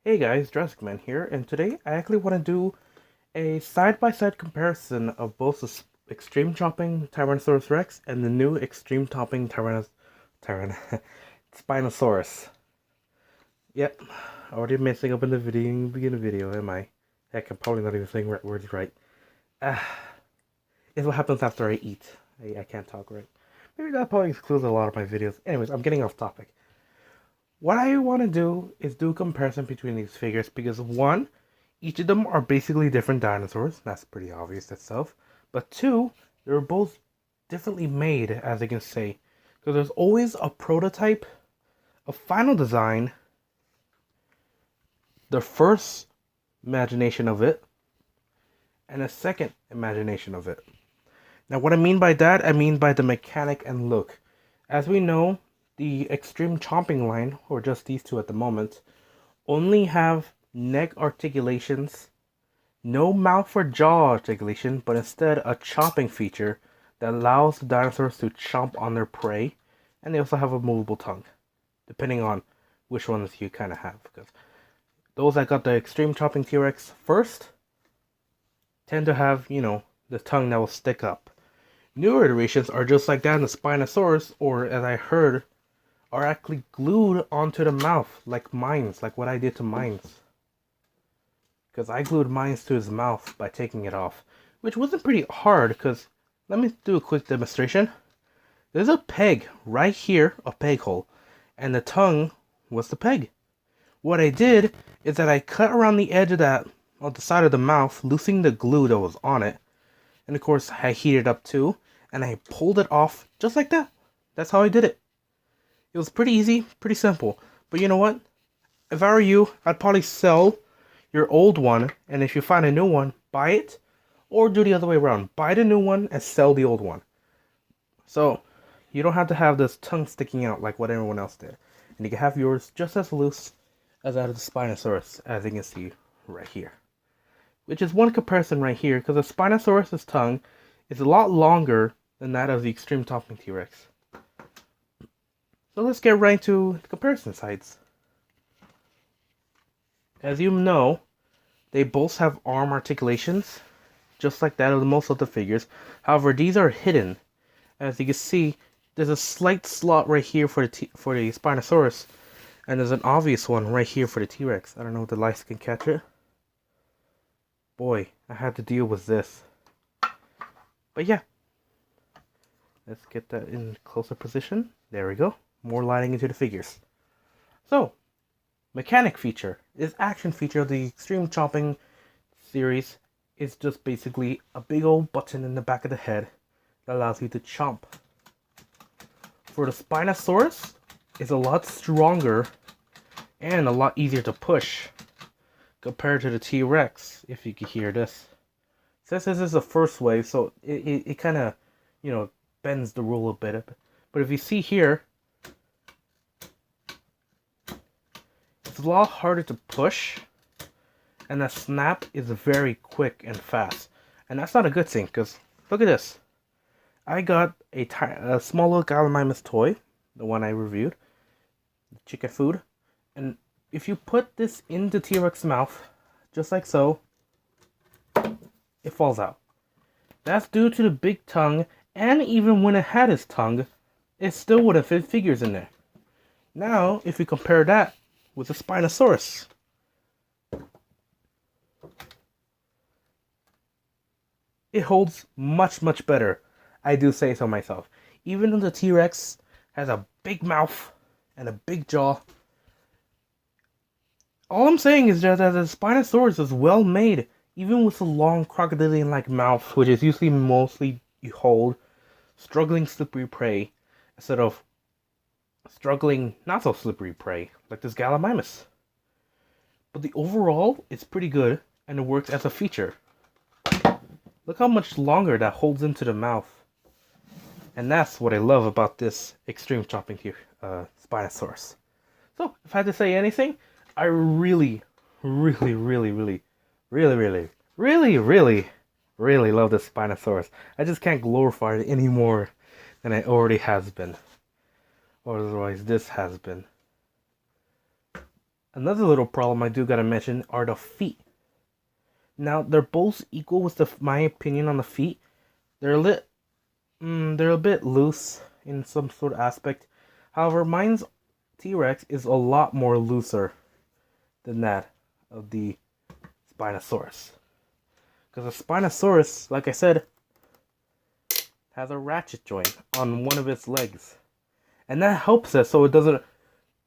Hey guys, Jurassic Man here, and today I actually want to do a side-by-side comparison of both the Extreme Chomping Tyrannosaurus Rex and the new Extreme Chomping Spinosaurus. Yep, already messing up in the beginning of the video, am I? Heck, I'm probably not even saying words right. Ah, it's what happens after I eat. I can't talk right. Maybe that probably excludes a lot of my videos. Anyways, I'm getting off topic. What I want to do is do a comparison between these figures because one, each of them are basically different dinosaurs. That's pretty obvious itself. But two, they're both differently made, as I can say. Because there's always a prototype, a final design, the first imagination of it, and a second imagination of it. Now what I mean by that, I mean by the mechanic and look. As we know, the Extreme Chomping line, or just these two at the moment, only have neck articulations, no mouth or jaw articulation, but instead a chomping feature that allows the dinosaurs to chomp on their prey, and they also have a movable tongue, depending on which ones you kind of have. Because those that got the Extreme Chomping T-Rex first tend to have, the tongue that will stick up. Newer iterations are just like that in the Spinosaurus, or as I heard, are actually glued onto the mouth, like mines, like what I did to mines. Because I glued mines to his mouth by taking it off, which wasn't pretty hard, because, let me do a quick demonstration. There's a peg right here, a peg hole, and the tongue was the peg. What I did is that I cut around the edge of that, on the side of the mouth, loosening the glue that was on it, and of course I heated it up too, and I pulled it off just like that. That's how I did it. It was pretty easy, pretty simple. But you know what? If I were you, I'd probably sell your old one, and if you find a new one, buy it, or do the other way around. Buy the new one and sell the old one. So, you don't have to have this tongue sticking out like what everyone else did. And you can have yours just as loose as that of the Spinosaurus, as you can see right here. Which is one comparison right here, because the Spinosaurus' tongue is a lot longer than that of the Extreme Chomping T-Rex. So let's get right to the comparison sides. As you know, they both have arm articulations, just like that of most of the figures. However, these are hidden. As you can see, there's a slight slot right here for the Spinosaurus, and there's an obvious one right here for the T-Rex. I don't know if the lights can catch it. Boy, I had to deal with this. But yeah, let's get that in closer position. There we go. More lighting into the figures. So, mechanic feature. This action feature of the Extreme Chomping series is just basically a big old button in the back of the head that allows you to chomp. For the Spinosaurus, it's a lot stronger and a lot easier to push compared to the T-Rex, if you can hear this. Since this is the first wave, so it kind of, bends the rule a bit. But if you see here, it's a lot harder to push, and the snap is very quick and fast. And that's not a good thing, because look at this. I got a small little Gallimimus toy, the one I reviewed, the chicken food, and if you put this into T-Rex's mouth, just like so, it falls out. That's due to the big tongue, and even when it had its tongue, it still would have fit figures in there. Now, if you compare that with the Spinosaurus, it holds much, much better. I do say so myself. Even though the T-Rex has a big mouth and a big jaw, all I'm saying is that the Spinosaurus is well made, even with a long crocodilian-like mouth, which is usually mostly you hold struggling slippery prey, instead of struggling not so slippery prey, like this Gallimimus. But the overall is pretty good, and it works as a feature. Look how much longer that holds into the mouth. And that's what I love about this Extreme Chomping Spinosaurus. So, if I had to say anything, I really, really, really, really, really, really, really, really, really love this Spinosaurus. I just can't glorify it any more than it already has been. Or otherwise this has been. Another little problem I do gotta mention are the feet. Now they're both equal with my opinion on the feet. They're they're a bit loose in some sort of aspect. However, mine's T-Rex is a lot more looser than that of the Spinosaurus. Because the Spinosaurus, like I said, has a ratchet joint on one of its legs. And that helps it so it doesn't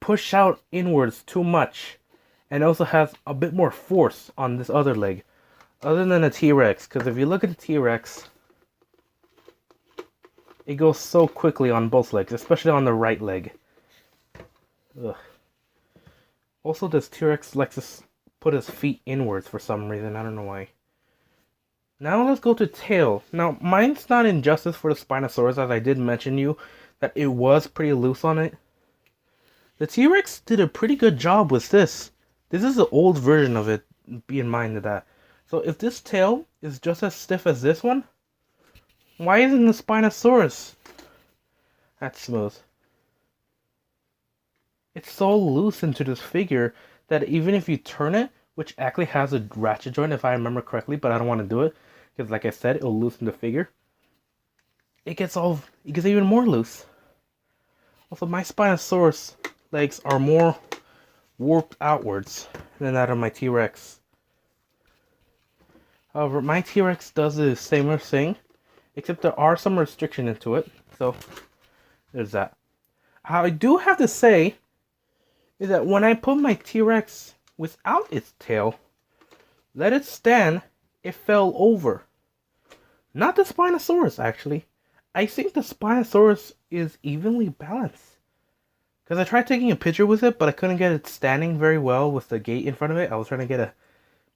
push out inwards too much. And also has a bit more force on this other leg. Other than the T-Rex. Because if you look at the T-Rex, it goes so quickly on both legs. Especially on the right leg. Ugh. Also, this T-Rex likes to put his feet inwards for some reason. I don't know why. Now let's go to tail. Now, mine's not injustice for the Spinosaurus, as I did mention you that it was pretty loose on it. The T-Rex did a pretty good job with this. This is the old version of it, be in mind of that. So if this tail is just as stiff as this one, why isn't the Spinosaurus that smooth? It's so loose into this figure that even if you turn it, which actually has a ratchet joint if I remember correctly, but I don't want to do it, because like I said, it'll loosen the figure. It gets even more loose. Also, my Spinosaurus legs are more warped outwards than that of my T-Rex. However, my T-Rex does the same thing, except there are some restriction into it, so there's that. How I do have to say is that when I put my T-Rex without its tail, let it stand, it fell over. Not the Spinosaurus, actually. I think the Spinosaurus is evenly balanced. Because I tried taking a picture with it, but I couldn't get it standing very well with the gate in front of it. I was trying to get a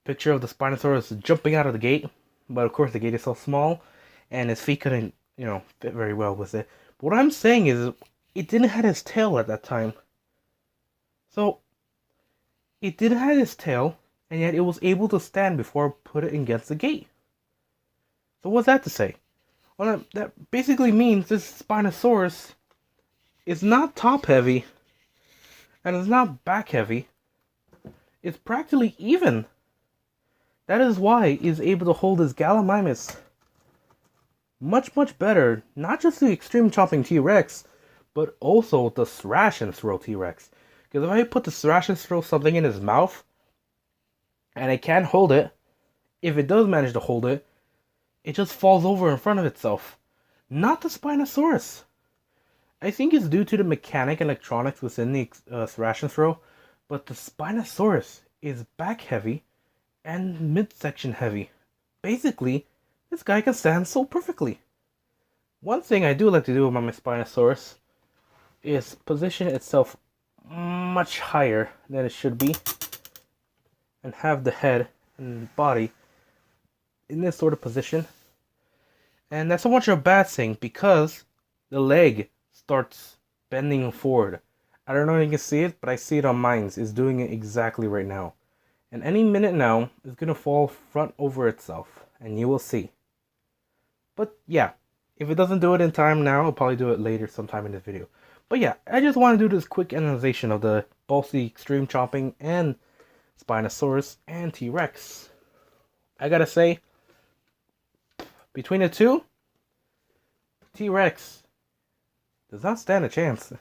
picture of the Spinosaurus jumping out of the gate. But of course the gate is so small, and his feet couldn't, fit very well with it. But what I'm saying is, it didn't have his tail at that time. So, it didn't have his tail, and yet it was able to stand before I put it against the gate. So what's that to say? Well, that basically means this Spinosaurus is not top heavy, and it's not back heavy. It's practically even. That is why he's able to hold his Gallimimus much, much better. Not just the extreme chomping T-Rex, but also the thrash and throw T-Rex. Because if I put the thrash and throw something in his mouth, and it can't hold it, if it does manage to hold it, it just falls over in front of itself. Not the Spinosaurus. I think it's due to the mechanic and electronics within the thrash and throw, but the Spinosaurus is back heavy and midsection heavy. Basically, this guy can stand so perfectly. One thing I do like to do with my Spinosaurus is position itself much higher than it should be and have the head and body in this sort of position. And that's so much of a bad thing because the leg starts bending forward. I don't know if you can see it, but I see it on mine. It's doing it exactly right now. And any minute now, it's going to fall front over itself. And you will see. But yeah, if it doesn't do it in time now, I'll probably do it later sometime in this video. But yeah, I just want to do this quick analyzation of both the extreme chomping and Spinosaurus and T-Rex. I gotta say, between the two, T-Rex does not stand a chance.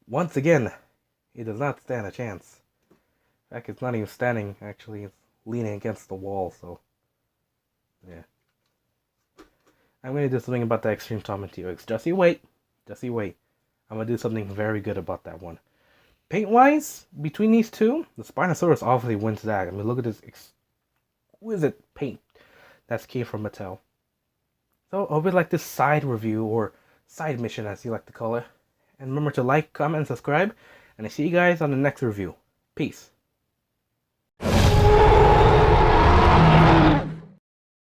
Once again, it does not stand a chance. In fact, it's not even standing, actually. It's leaning against the wall, so yeah. I'm going to do something about the extreme chomping T-Rex. Just you wait. Just you wait. I'm going to do something very good about that one. Paint-wise, between these two, the Spinosaurus obviously wins that. I mean, look at this exquisite paint that's came from Mattel. So, I hope you like this side review, or side mission as you like to call it. And remember to like, comment, and subscribe. And I see you guys on the next review. Peace.